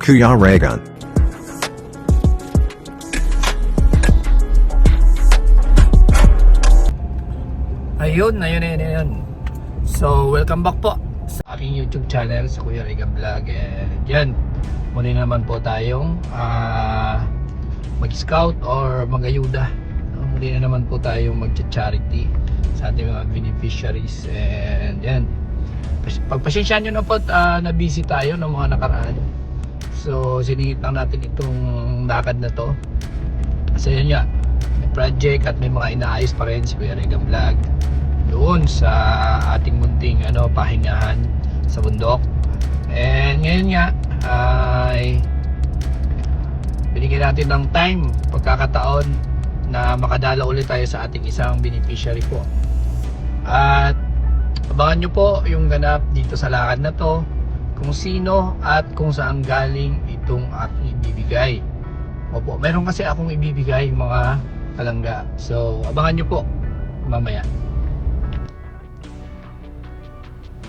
Kuya Reagan. Ayun. So, welcome back po sa aking YouTube channel, sa Kuya Reagan Vlog. And yan, muli naman po tayong mag-scout or mag-ayuda. Muli na naman po tayong mag-charity sa ating mga beneficiaries. And yan, pagpasensyaan nyo na po na busy tayo ng mga nakaraan. So, siningit lang natin itong lakad na to. Kasi yun nga, may project at may mga inaayos pa rin si Kuya Reagan Vlog doon sa ating munting pahingahan sa bundok. And ngayon nga ay binigyan natin ng time, pagkakataon na makadala ulit tayo sa ating isang beneficiary po. At abangan nyo po yung ganap dito sa lakad na to, kung sino at kung saan galing itong aking ibibigay. Opo, meron kasi akong ibibigay mga kalangga. So abangan nyo po mamaya.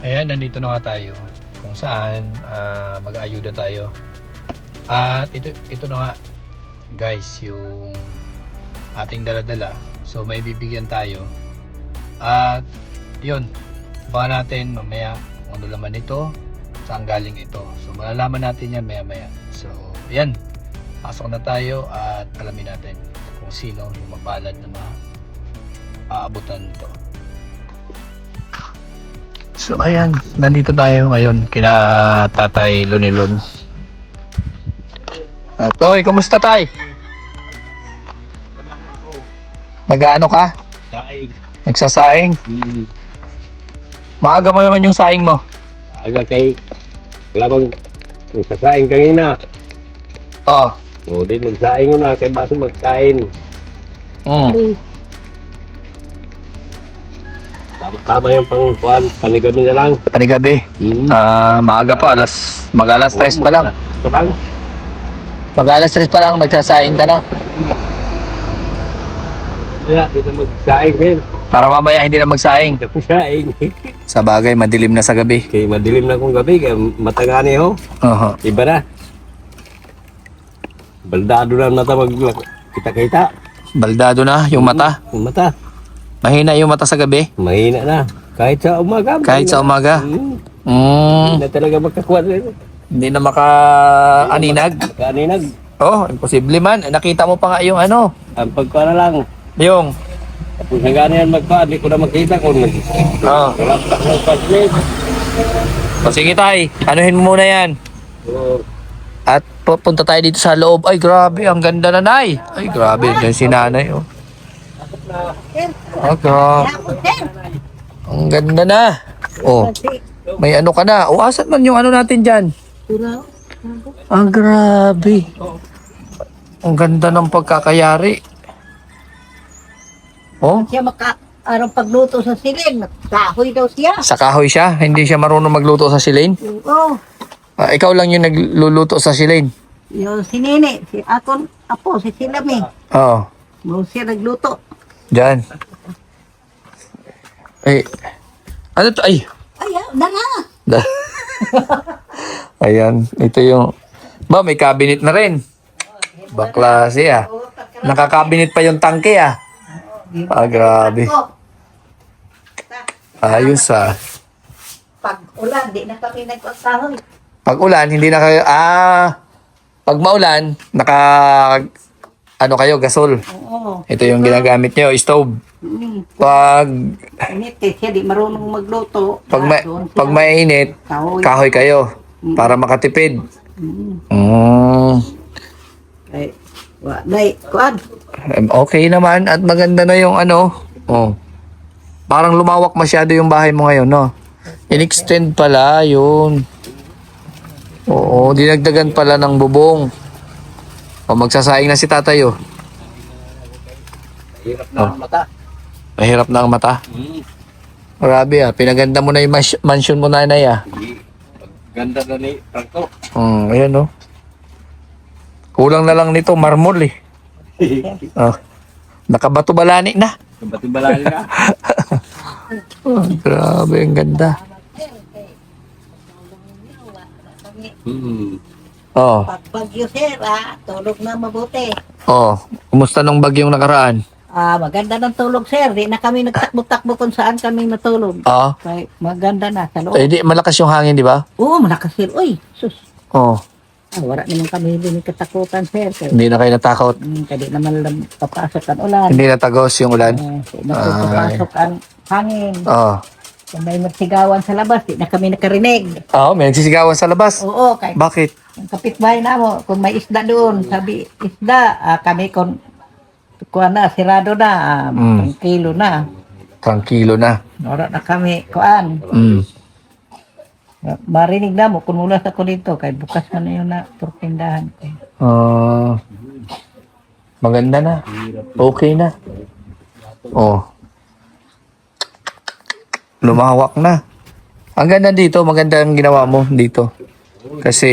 Ayan, nandito na nga tayo kung saan mag-ayuda tayo. At ito na nga guys, yung ating dala-dala. So may bibigyan tayo. At yun, baka natin mamaya kung ano laman ito, saan galing ito. So malalaman natin yan maya-maya. So ayan, pasok na tayo at alamin natin kung sino yung mapalad na maaabutan nito. So ayan, nandito tayo ngayon kina Tatay Lunilon. Toy, kumusta tay? Nag-ano ka? Saing. Nagsasaing? Maaga mo naman yung saing mo. Aga kay labang nagsasaing kanina. Oo. O di nagsaing ko na kay baso magkain. Tama yung pangkuhan, panigabi na lang. Panigabi. Maaga pa, mag-alas 3 pa lang. Ito lang. Mag-alas 3 pa lang, magsasaing ka na. Kaya, dito magsaing din. Para mamaya hindi na magsaing. Tapos saing. Sa bagay, madilim na sa gabi. Kay madilim na kong gabi, kaya matangani ho. Iba na. Baldado na nata kita-kita. Baldado na yung mata. Yung mata. Mahina yung mata sa gabi. Mahina na. Kahit sa umaga. Kahit sa umaga. Hindi na talaga magkakuha rin. Hindi na maka-aninag. Kaninag. Oh, imposible man. Nakita mo pa nga yung ano. Ang pagkuha na lang. Yung. Tapos hanggang yan magpa, di ko na makita kung wala pa ng paslit. O sige tay, anuhin mo muna yan. At pupunta tayo dito sa loob. Ay grabe, ang ganda na nay. Ay grabe, yan si nanay. Oh. Oh, grabe. Ang ganda na. Oh, may ano ka na. O asan man yung ano natin dyan? Ang grabe. Ang ganda ng pagkakayari. Oh, Siya araw pagluto sa silin, kahoy daw siya. sa kahoy siya. Hindi siya marunong magluto sa silane. Oo, Ikaw lang yung nagluluto sa silane. yung si Nene, si Akon, apo, si Silami. Oo. Mo siya nagluto. Diyan. Ay. Ano to? Ay. Ay, dala. Ayan. Ito yung... Ba, may cabinet na rin. Baklase ah. Nakakabinet pa yung tangke ah. Grabe. Ayos ah. Pag ulan, di na kami nagpagkahoy. Pag ulan, hindi na kayo... Pag maulan, ano kayo, gasol. Oo. Ito yung ginagamit nyo, stove. Pag... Init eh, siya di marunong magluto. Pag mainit, Kahoy. kahoy kayo. Para makatipid. Ay, day, kuan. Okay naman at maganda na yung ano. Oh. Parang lumawak masyado yung bahay mo ngayon, no? In-extend pala yun. Oo, dinagdagan pala ng bubong. O, magsasaing na si tatay, oh. Hirap na ang mata. Mahirap na ang mata. Grabe, ah. Pinaganda mo na yung mansion mo, nanay, ah. Ganda na ni Franco. Ayan, no? Kulang na lang nito, marmol, eh. Oh. Nakabato-balani na. Kabati-balali na. Oh, grabe, ang ganda. Oh. Pag bagyo, sir, tulog na mabuti. Oh. Kumusta nung bagyong nakaraan? Maganda ng tulog, sir. Di na kami nagtakbo-takbo kung saan kami matulog. Oo. Kaya maganda na sa loob. Eh, di, malakas yung hangin, di ba? Oo, malakas, sir. Uy, sus. Oh. Wala naman kami hindi katakutan, sir. Kaya, Hindi na kayo natakot. kaya di naman lang papasok ang ulan. Hindi natagos yung ulan. Di na papasok ang hangin. Oo. Kung may magsigawan sa labas, di na kami nakarinig. Oo, may nagsisigawan sa labas. Oo, kaya Bakit? ang kapitbahay na mo, kung may isda doon, sabi, isda, kami kuha na, sirado na, tranquilo na. Tranquilo na. Wala na kami, kuan. Mm. Marinig na mo, kung ulas ako dito, kaya bukas man na yun na turtindahan ko. Maganda na. Okay na. Oh. Lumawak na. Ang ganda dito, maganda ang ginawa mo dito. Kasi,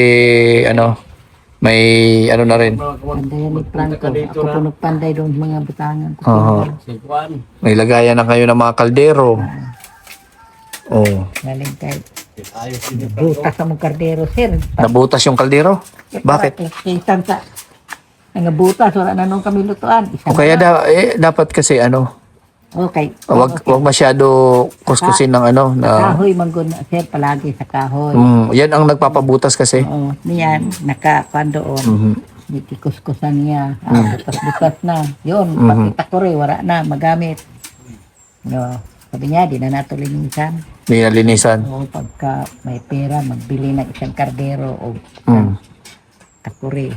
may na rin. Panday ni Franco, ako po nagpanday doon sa mga butangan ko. Oo. May lagayan na kayo ng mga kaldero. Oh. Galing kay butas sa mga kardero, sir. Nabutas yung kaldero? Bakit? Kitan sa nga butas, wala na nung kami lutuan. O kaya dapat kasi Okay. wag masyado kuskusin ng na Kahoy manggod na, sir, palagi sa kahoy. yan ang nagpapabutas kasi. Oo, niyan, nakapan doon. Mhm. Kuskusan niya. Butas-butas na. Yun, pakita ko rin, wala na, magamit. No, sabi niya, di na nato linisan. Hindi na linisan. O pagka may pera, magbili ng isang kardero o takuri.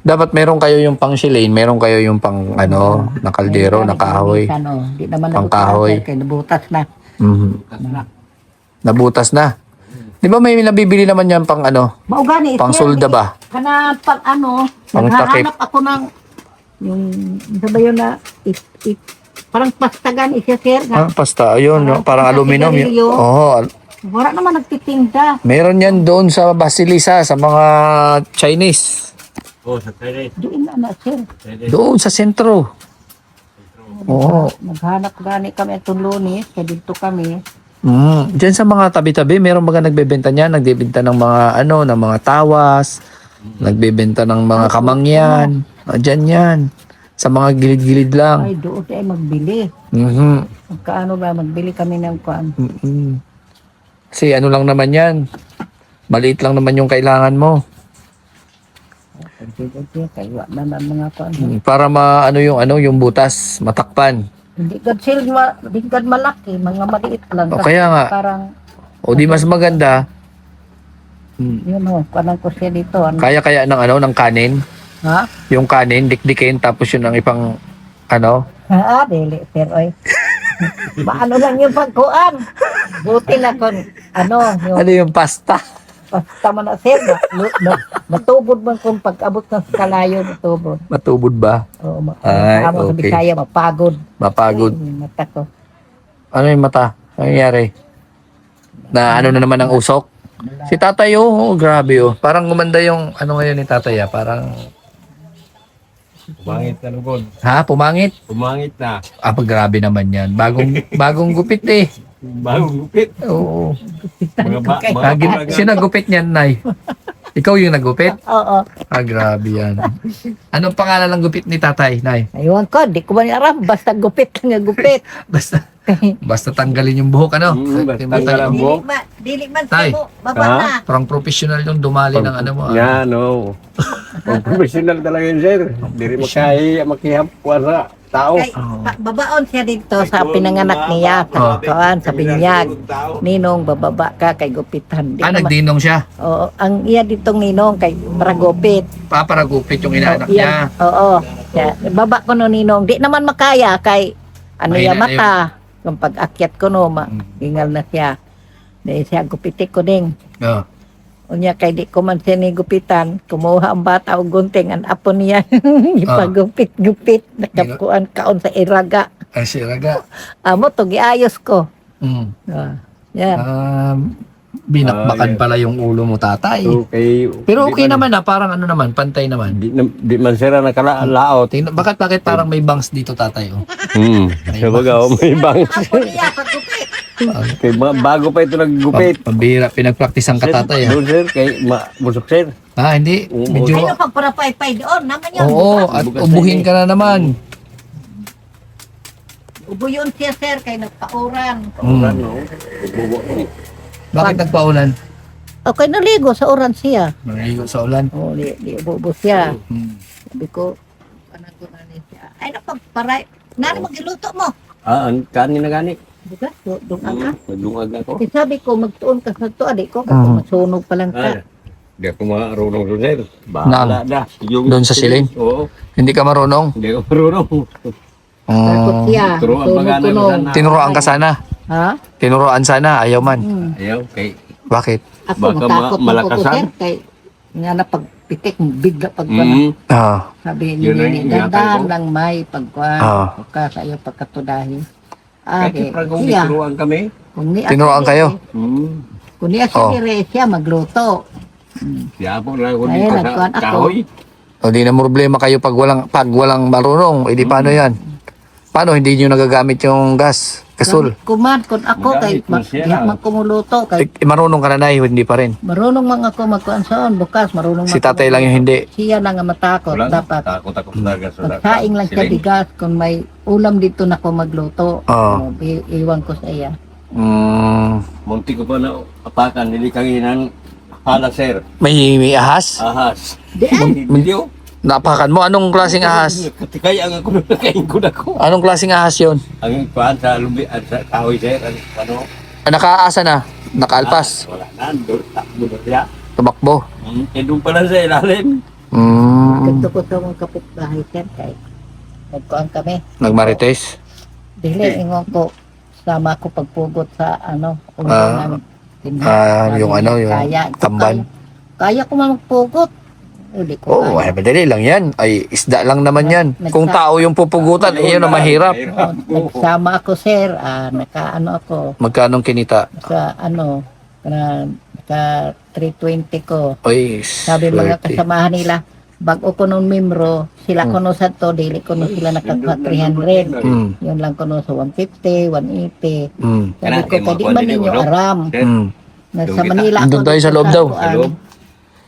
Dapat meron kayo yung pang shilane, meron kayo yung pang na kaldero, na kahoy. Di naman Pang nabutas, kahoy. kaya nabutas na. Mhm. Nabutas na. Di ba may nabibili naman yan pang Maugani, pang sir, sulda ba? Kana pag Pang takip. naghahanap ako ng yung sabi yun na parang pastagan isya, sir. Pasta, ayun, no? Parang Parang aluminum. sigarilyo. Oo, Wala naman nagtitinda. meron yan doon sa Basilisa, sa mga Chinese. Sa Chinese. Doon na, sir. Doon sa sentro. Oo. Naghanap gani kami at Lunes, kaya dito kami. Diyan sa mga tabi-tabi, meron mga nagbebenta niyan, nagbebenta ng mga ng mga tawas, nagbebenta ng mga kamangyan. Diyan yan. Sa mga gilid-gilid lang. Ay, doon tayo magbili. Mhm. Magkaano ba, magbili kami ng kuan. Mhm. Kasi lang naman yan. Maliit lang naman yung kailangan mo. Kaya wala na mga kuan. Para yung butas, matakpan. Hindi gad malaki, mga maliit lang. O kaya nga. Parang, O di mas maganda, yun kuanan ko siya dito. kaya ng kanin. Ha? Yung kanin, dikdikin, tapos yun ang ipang, Dili, sir, oy. Maano lang yung pagkuan. Buti na kung, yung yung pasta? basta man na, sir, matubod man kung pag-abot ng kalayo, matubod. Matubod ba? Oo, Ay, sa okay. Bisaya, mapagod. Mapagod. Ay, mata ko. Ano yung mata? Ano nangyari? Na na naman ang usok? Si tatay, grabe Parang gumanda yung, ngayon ni tatay, parang, Pumangit na lugod. pumangit? Pumangit na. Grabe naman yan. Bagong gupit eh. Bagong gupit. Oo. Mga Sino nagupit niyan, Nay? Ikaw yung nagupit? Oo. Grabe yan. Anong pangalan ng gupit ni tatay, Nay? Ayun ko, di ko man aram, basta gupit lang nga gupit. Basta tanggalin yung buhok, basta tanggal ang buhok. Dili man Tay. sa mo, baba na. Parang professional yung dumali ng mo. Yan, professional talaga yun, sir. Hindi rin makihap sa tao. Kay, babaon siya dito sa pinanganak niya, sa kuan, sa binyag. Ninong, bababa ka kay gupitan. Di naman- Nagdinong siya. Oo, ang iya ditong ninong kay para gupit. Para gupit yung inaanak niya. Oo. Kaya, baba ko no ninong, di naman makaya kay Mahina ya na mata. Kung pag-akyat ko no, ingal na siya. Dahil siya gupitik ko ding. Oo. Unya kay di ko man siya ni gupitan, kumuha ang bata og gunting ang apo niya. Ipagupit-gupit, nakakuan kaon sa iraga. Ay, si Raga. Amo to giayos ko. Mm. Yan. Binakbakan pala yung ulo mo, tatay. Okay. Pero okay naman parang naman, pantay naman. Di man sila nakalaot. Bakit parang may bangs dito, tatay? Sabaga, may bang. Apo niya pagupit. Kay bago pa ito naggupit. Pambira, pinagpraktisan ka tatay. Doon sir, kay busok sir. Hindi. Oo. Medyo, Ay, pagparapay-pay doon. Naman yun. oo, at Bukas ubuhin ka na naman. Ubo yun siya, sir, kay nagpauran. Ano? Bubo. Bakit nagpaulan? Okay, naligo sa oran siya. Naligo sa ulan. Oo, di ubo siya. Hmm. Sabi ko, anak ko na siya. Ay, napagparay. Nari magiluto mo. Ang kanin na gani. Diba? Doon ka. Madungag ako. Kasi sabi ko, magtuon ka sa to. Adik ko, Ah. masunog pa lang ka. Hindi ako marunong doon sir. Bahala na. Doon sa siling? Oo. Hindi ka marunong? Hindi ako marunong. Takot siya. Turuan pa gani mo sana. Tinuruan ka sana. Ha? Tinuruan sana, ayaw man. Ayaw, kay Bakit? Ako, Baka natakot mo ko, malakasan. sir. Kay, nga na pagpitik, bigla pag sabi ni Yun ang Nini, ingatan dandan ko. lang may pagkuhan. Ah. Ka sa iyo pagkatudahi. kahit Okay. yung kung Siya, turuan kami. kung ni Tinuruan kayo? Kung niya Oh. siya magluto. Siya po lang ako Ayun, dito nagkuhan sa ako. kahoy. O di na problema kayo pag walang marunong. E di paano yan? Paano hindi nyo nagagamit yung gas? Kasul. Kuman, kung ako kay Magamit mo siya. magkumuluto kay Marunong ka na na, hindi pa rin. marunong man ako magkuhan saan bukas marunong Si man tatay ako lang yung hindi. siya lang ang matakot Wala, dapat takot ako talaga sa magsaing lang siya siling. bigas kung may ulam dito na ako magluto. Oo. Iwan ko sa iya. Munti ko pa na apakan, hindi kanginan hala sir. May ahas? Ahas. Di ay, Video. Napakan mo? Anong klaseng ahas? Kaya ang ako nakain ko na ko. Anong klaseng ahas yun? Ang kuhan sa lubi at sa kahoy sir. Ano? Nakaasa na? Nakaalpas? Wala na, doon takbo na siya. Tumakbo? Doon pala sa ilalim. ganito ko sa mga kapitbahay sir kay magkuhan kami. Nagmarites? Dili, ingon ko, sama ko pagpugot sa ano, Ah, tindahan. yung ano, yung tamban. Kaya ko man magpugot. Hindi ko Oo, kaya. madali lang yan. Ay, isda lang naman yan. Kung tao yung pupugutan, iyon na mahirap. Nagsama ako, sir. Nakaano ako Magkanong kinita? sa ano, naka 320 ko. Oy, Sabi mga swerte. kasamahan nila, bago ko nung membro, sila kuno sa to, dili ko nung sila nakakuha 300. Yun lang kuno sa 150, 180. Sabi ko, kadi man ninyo aram. Na sa Manila ako. Doon tayo sa loob daw. Sa loob.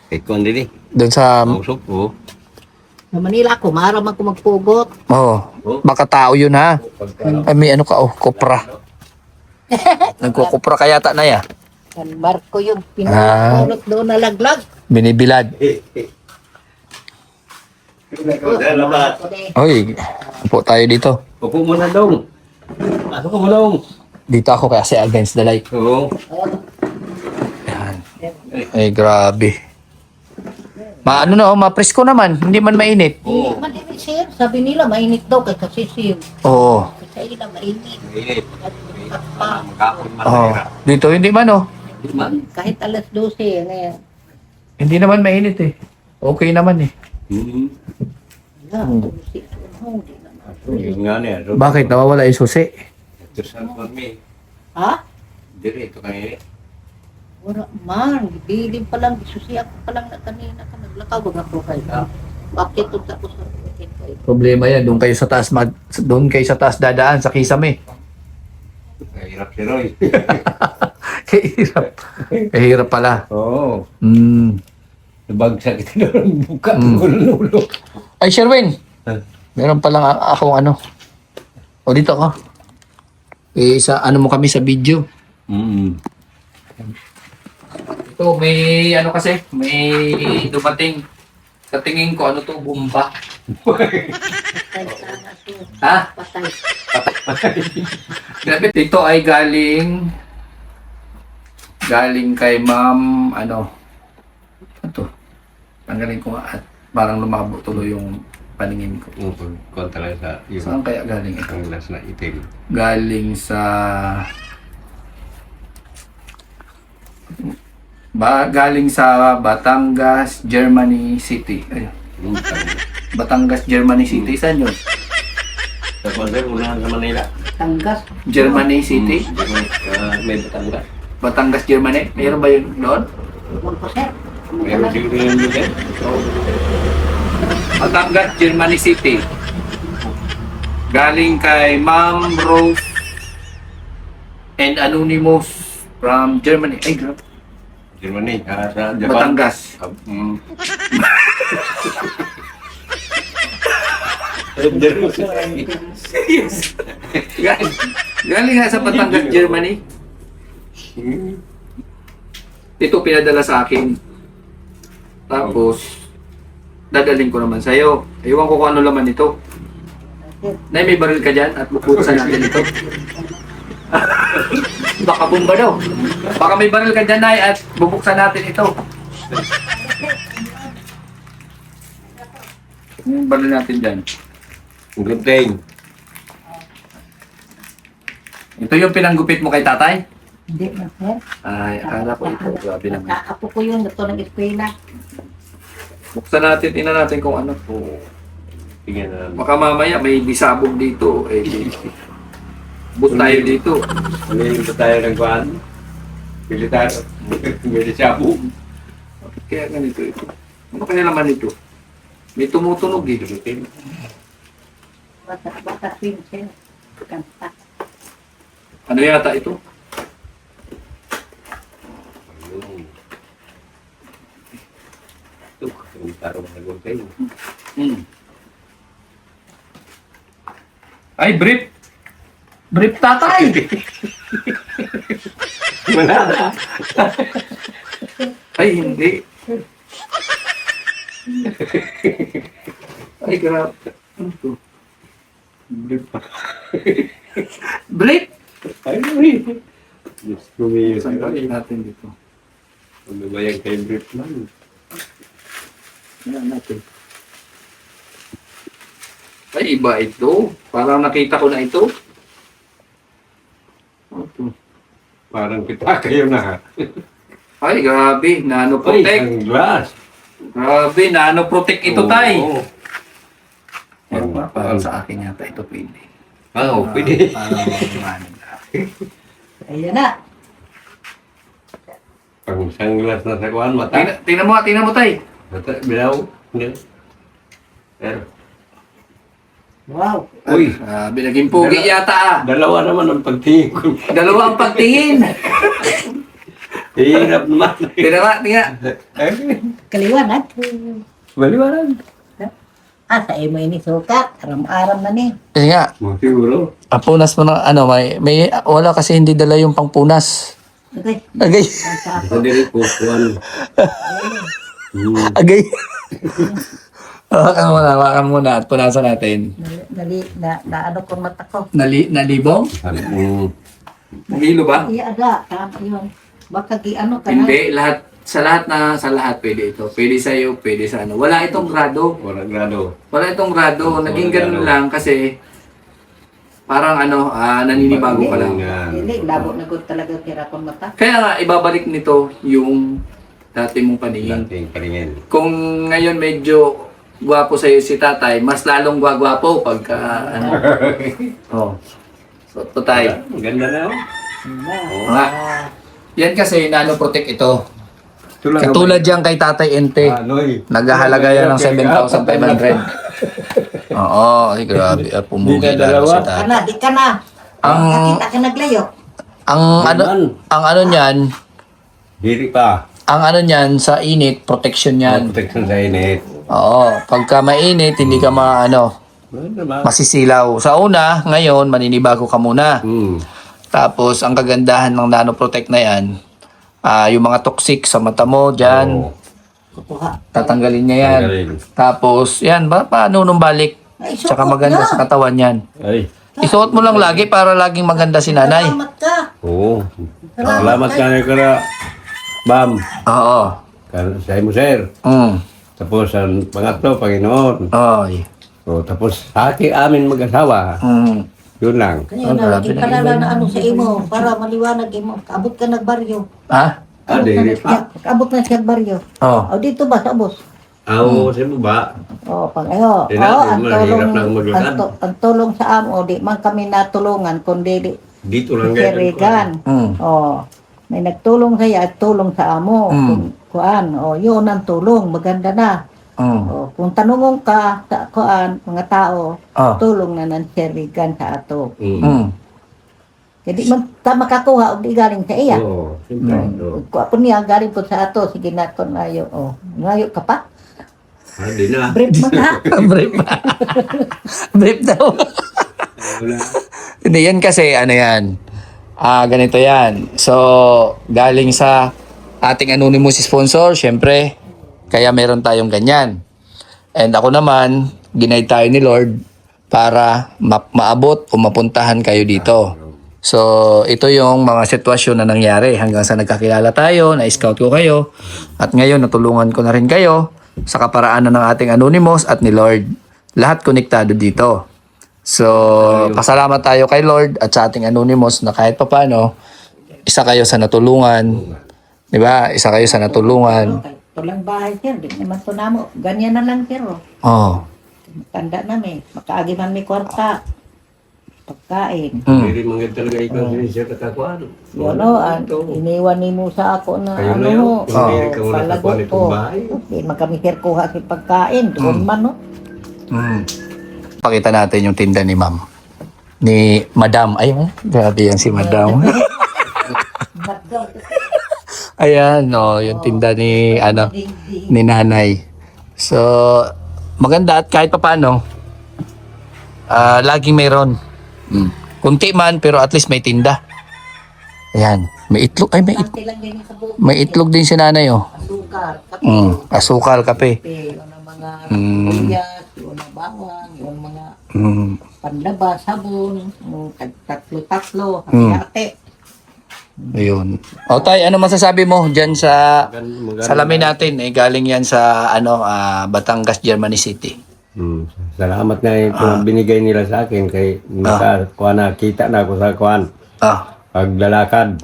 Ikaw hindi. Doon sa... Mausok ko. Sa Manila ako, maram ako magpugot. Baka tao yun ha. Ay, may ano ka, kopra. Nagkukupra ka yata na ya. San Marco yung pinulot doon na laglag. Binibilad. Oy, upo tayo dito. Upo mo na dong. Pasok ko mo dong. Dito ako kasi against the light. Oo. Yan. Ay, grabe. Ano na, mapresko naman. Hindi man mainit. Mainit sir. Sabi nila mainit daw kay kasisiw. Oo. Kasi nila mainit. Mainit. At pa, Magkakon Oo. Dito, hindi man oh. kahit alas 12 ngayon. Hindi naman mainit eh. Okay naman eh. Yun nga niya. Bakit? Nawawala yung susi. Ito sa kami. Ha? Dire, ito kanina. Wala man. Biling pa lang. Susiya ko pa lang na kanina ka naglakaw. Wag na profile ka. Bakit ito tapos sa profile? Problema yan. Doon kayo sa taas, doon kayo sa taas dadaan sa Kisame. Kahirap si Roy. Kahirap. Kahirap pala. Oo. Nabagsak ito doon. Buka. Gulo. Ay, Sherwin. Meron palang akong ano. O, dito ka. Sa ano mo kami sa video. Ito, may ano kasi, may dumating. Sa tingin ko, ano to, bomba. Patay sana to. Ha? Patay. Grabe, ito ay galing kay ma'am, ano ito, tanggalin ko nga at parang lumabo tuloy yung paningin ko. Kuhan talaga sa yung Saan kaya galing ito? ang last na itim. Galing sa galing sa Batangas, Germany City. Ayun. Batangas, Germany City. Saan yun? Sa Kwanzaa, unahan sa Manila. Tanggas. Germany City? May Batangas. Batangas, Germany? Mayroon ba yun doon? Huwag po sir. Meron siguro yung lugar. Batangas, Germany City. Galing kay Ma'am Rose And Anonymous from Germany. Ay, grabe. Germany, sa Japan. Batangas. Yes. Galing nga sa Batangas, Germany. Ito pinadala sa akin. Tapos, dadaling ko naman sa'yo. Ewan ko kung ano laman ito. Nay, may baril ka dyan at bubuksan natin ito. Baka bomba daw. Baka may baril ka dyan, Nay, at bubuksan natin ito. Yung baril natin dyan. Good thing. Ito yung pinanggupit mo kay tatay? Hindi na, sir. Ay, akala ko ito. Grabe naman. Apo ko yun, ito ng eskwela. Buksan natin, tingnan natin kung ano. Tingnan na. Baka mamaya may disabog dito. Eh, bus tayo dito. Ano ba tayo ng kuhan? Militar. Milisabog. Kaya ganito ito. Ano kaya naman ito? May tumutunog dito. Bata pin, sir. Kanta. Ano yata ito? Ito, yung tarong na good thing. Ay, brief! Brief tatay! Wala na. Ay, hindi. Ay, grabe. Ano ito? Brief pa. Brief? Ay, brief. Diyos ko, may Saan gawin natin dito? ano ba yung kay brief man? Yan natin. Ay, iba ito. Parang nakita ko na ito. Ano ito? Parang kita kayo na. Ay, grabe. Ay, Nano-protect. ang glass. Grabe, nano-protect ito, tay. Oo. Pero parang sa akin yata ito pwede. Oo, pwede. Parang ano na. Ayan na. Pang sunglass na sa kuhan, mata. Tingnan mo, tay. Mata, bilaw. Hindi. Pero, Wow. uy, Grabe, naging pogi yata ah. dalawa naman ang pagtingin ko. Dalawa ang pagtingin. Hirap naman. Tingnan. Kaliwanag. Baliwaran. Sa imo ini sukat. Aram-aram na ni. Kasi nga, Siguro. punas mo ng ano, may wala kasi hindi dala yung pangpunas. Okay. Agay, Sa Sa diri ko, kuhan. agay. Hawakan muna at punasan natin. na ano kong mata ko. Nalibong? Hilo ba? Iya ada. Tama yun. Baka ano ka na. Hindi, sa lahat pwede ito. Pwede sa iyo, pwede sa ano. Wala itong grado. Walang grado. Wala itong grado. Naging ganun lang kasi parang naninibago ka lang. Hindi, labo na ko talaga tira kong mata. Kaya nga, ibabalik nito yung dati mong paningin. Lanting paringin. Kung ngayon medyo gwapo sa'yo si tatay, mas lalong gwagwapo pagka ano. Oh. So, ito tayo. Ganda na. Oo nga. Yan kasi nano-protect ito. Katulad yan kay Tatay Ente. Anoy. Naghahalaga yan ng 7,500. Oo, ay grabe. Pumugi Di na lalo si dalawa? Tatay. Di ka na. Ang Nakita ka naglayo. ano niyan, Diri pa. ang ano niyan sa init, protection yan. Protection sa init. Oo, pagka mainit, hindi ka masisilaw. Sa una, ngayon, maninibago ka muna. Tapos, ang kagandahan ng nanoprotect na yan, yung mga toxic sa mata mo, dyan, Kukuha. tatanggalin niya yan. Tanggalin. Tapos, yan, paano nung balik? Ay, Tsaka sukot maganda na. sa katawan yan. Ay. Isuot mo lang lagi para laging maganda si nanay. Salamat ka. Oo. Salamat ka na kara. Bam. Oo. Sa mo, sir. Tapos ang pangatlo, Panginoon. Oy. Tapos sa amin mag-asawa. Yun lang. Kaya na, lagi kalala na ano sa imo para maliwanag imo. Kaabot ka nagbaryo. Ha? Diri pa. Kaabot na siya baryo. Oh. O dito ba sa bus? Ako, sa mo ba? Pang ayo. Di na, mahirap lang maglakad. Ang tulong sa amo, di man kami natulungan kundi Dito lang Kerigan. May nagtulong sa at tulong sa amo. Kuan, yun ang tulong, maganda na. Kung tanungong ka sa kuan, mga tao, tulong na ng Kerigan sa ato. Jadi man ta makakuha og di galing sa iya. Oo, siyempre. Oo. Kuha po niya galing po sa ato, sige na kon ayo. Oh, ngayo ka pa. Ah, di na. Brief man ha. Brief. Brief daw. Wala. Hindi, yan kasi, ano yan, ganito yan. So, galing sa ating anonymous sponsor, syempre, kaya meron tayong ganyan. And ako naman, ginaid tayo ni Lord para maabot o mapuntahan kayo dito. So, ito yung mga sitwasyon na nangyari hanggang sa nagkakilala tayo, na-scout ko kayo, at ngayon natulungan ko na rin kayo sa kaparaanan ng ating anonymous at ni Lord. Lahat konektado dito. So, pasalamat tayo kay Lord at sa ating anonymous na kahit papano, isa kayo sa natulungan. Di ba? Isa kayo sa natulungan. Ito lang bahay sir, di naman to namo. Ganyan na lang sir. Oh. Tanda na may, makaagi man may kwarta. Pagkain. Hindi mga talaga ikaw din siya katakuan. Yun o, iniwan ni mo sa ako na Kayo na ano yun. ho. Hindi ka muna Palagot kakuha ko. nitong bahay. Okay, magkamisir kuha si pagkain. Doon man no. Pakita natin yung tinda ni Ma'am. Ni Madam. Ay, grabe yan si Madam. Ayan, no, yung tinda ni, ni Nanay. So, maganda at kahit papano, laging mayroon. Kunti man, pero at least may tinda. Ayan, may itlog. Ay, may itlog. Lang din sa buko. May itlog din si Nanay, oh. Asukal. Kape. Asukal, kape. Yun ang mga kuyas, yun ang bawang, yun ang mga panlaba, sabon, tatlo-tatlo, hati-hati. Ayun. O tay, ano masasabi mo dyan sa salamin natin? Eh, galing yan sa Batangas, Germany City. Salamat na ito binigay nila sa akin kay nakita na ako sa kuan. Paglalakad.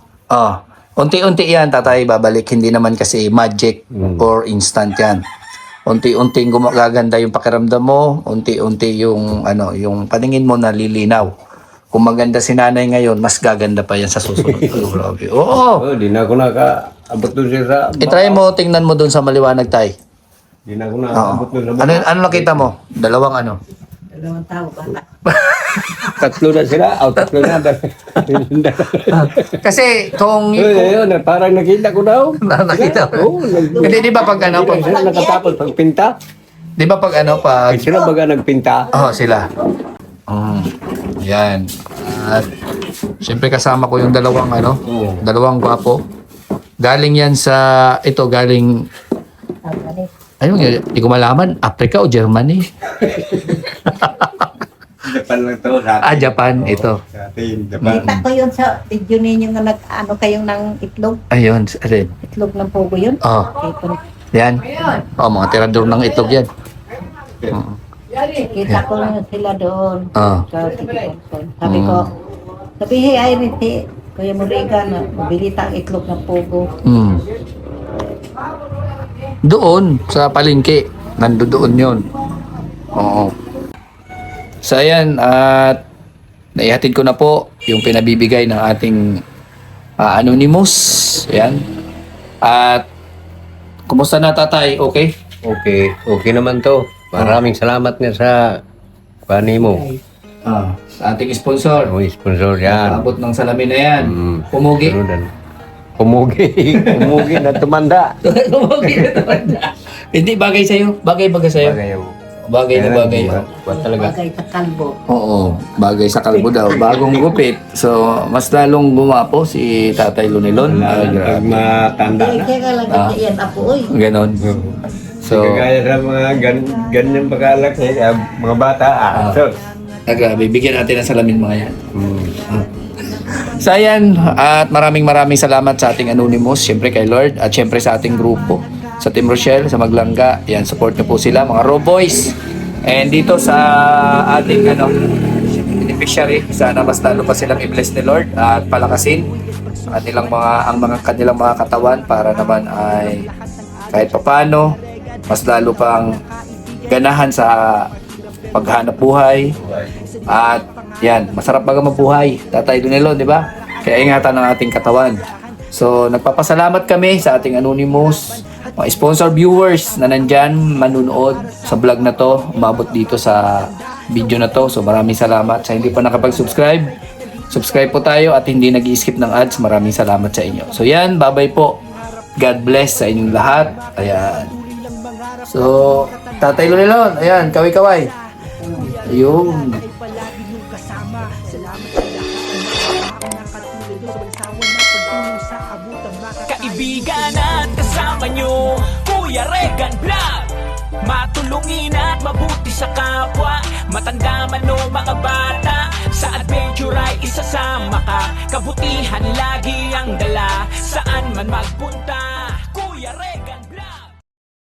Unti-unti yan, tatay, babalik. Hindi naman kasi magic or instant yan. Unti-unting gumaganda yung pakiramdam mo, unti-unti yung yung paningin mo nalilinaw. Kung maganda si Nanay ngayon, mas gaganda pa yan sa susunod. Grabe. Oo. Di na ako nakaabot doon siya sa... I-try mo, tingnan mo doon sa maliwanag, tay. Di na ako nakaabot doon sa... Ano nakita mo? Dalawang ano? Dalawang tao bata. Tatlo na sila. Tatlo na. Kasi kung... Ayun, parang nakita ko daw. Nakita mo? Hindi, di ba pag pag... Sila nakatapos pagpinta. Di ba pag pag... Sila baga nagpinta. Sila. Yan. At syempre kasama ko yung dalawang gwapo. Galing yan sa, galing, ayun, hindi ko malaman, Africa o Germany? Japan lang to. Japan, ito. Sa atin, Japan. Kita ko yun sa video ninyo nga kayong ng itlog. Ayun, alin? Itlog ng pugo yun. Oh, yan. Mga tirador ng itlog yan. Kita ko lang sila doon. Sa Tikipon. Sabi, hey, ay rin si Kuya Muriga na mabilita ang itlog ng pugo. Doon, sa palengke. Nandoon yun. Oo. So, ayan. At naihatid ko na po yung pinabibigay ng ating anonymous. Ayan. At kumusta na, tatay? Okay? Okay naman to. Maraming salamat nga sa kuani mo. Sa ating sponsor. Ang sponsor yan. Abot ng salamin na yan. Pumugi. Pumugi na tumanda. Pumugi na tumanda. Hindi, bagay sa'yo. Bagay sa'yo. Bagay na bagay. Talaga. Bagay sa kalbo. Oo, bagay sa kalbo daw. Bagong gupit. So, mas lalong gumapo si Tatay Lunilon. Pag matanda na. Kaya ka lang yan apo, oy. Ganon. So, Kagaya sa mga ganyan pagkalaki, mga bata, so, bibigyan natin ng salamin mga yan. So ayan, at maraming salamat sa ating anonymous, syempre kay Lord, at syempre sa ating grupo, sa Team Rochelle, sa Maglangga. Yan, support niyo po sila, mga Raw Boys. And dito sa ating beneficiary, sana mas lalo pa silang i-bless ni Lord at palakasin ang kanilang mga katawan para naman ay kahit papano mas lalo pang ganahan sa paghanap buhay. At yan, masarap baga mabuhay, Tatay Lunilon, di ba? Kaya ingatan ang ating katawan. So, nagpapasalamat kami sa ating anonymous, mga sponsor viewers na nandyan, manunood sa vlog na to, umabot dito sa video na to. So, maraming salamat. Sa hindi pa nakapag-subscribe, Subscribe po tayo at hindi nag-skip ng ads. Maraming salamat sa inyo. So yan, bye-bye po. God bless sa inyong lahat. Ayan. So, Tatay Lunilon, ayan, kaway-kaway. Ayun. Kaibigan at kasama nyo, Kuya Regan Vlog. Matulungin at mabuti sa kapwa, matanda man o mga bata. Sa adventure ay isasama ka, kabutihan lagi ang dala. Saan man magpunta, Kuya Regan.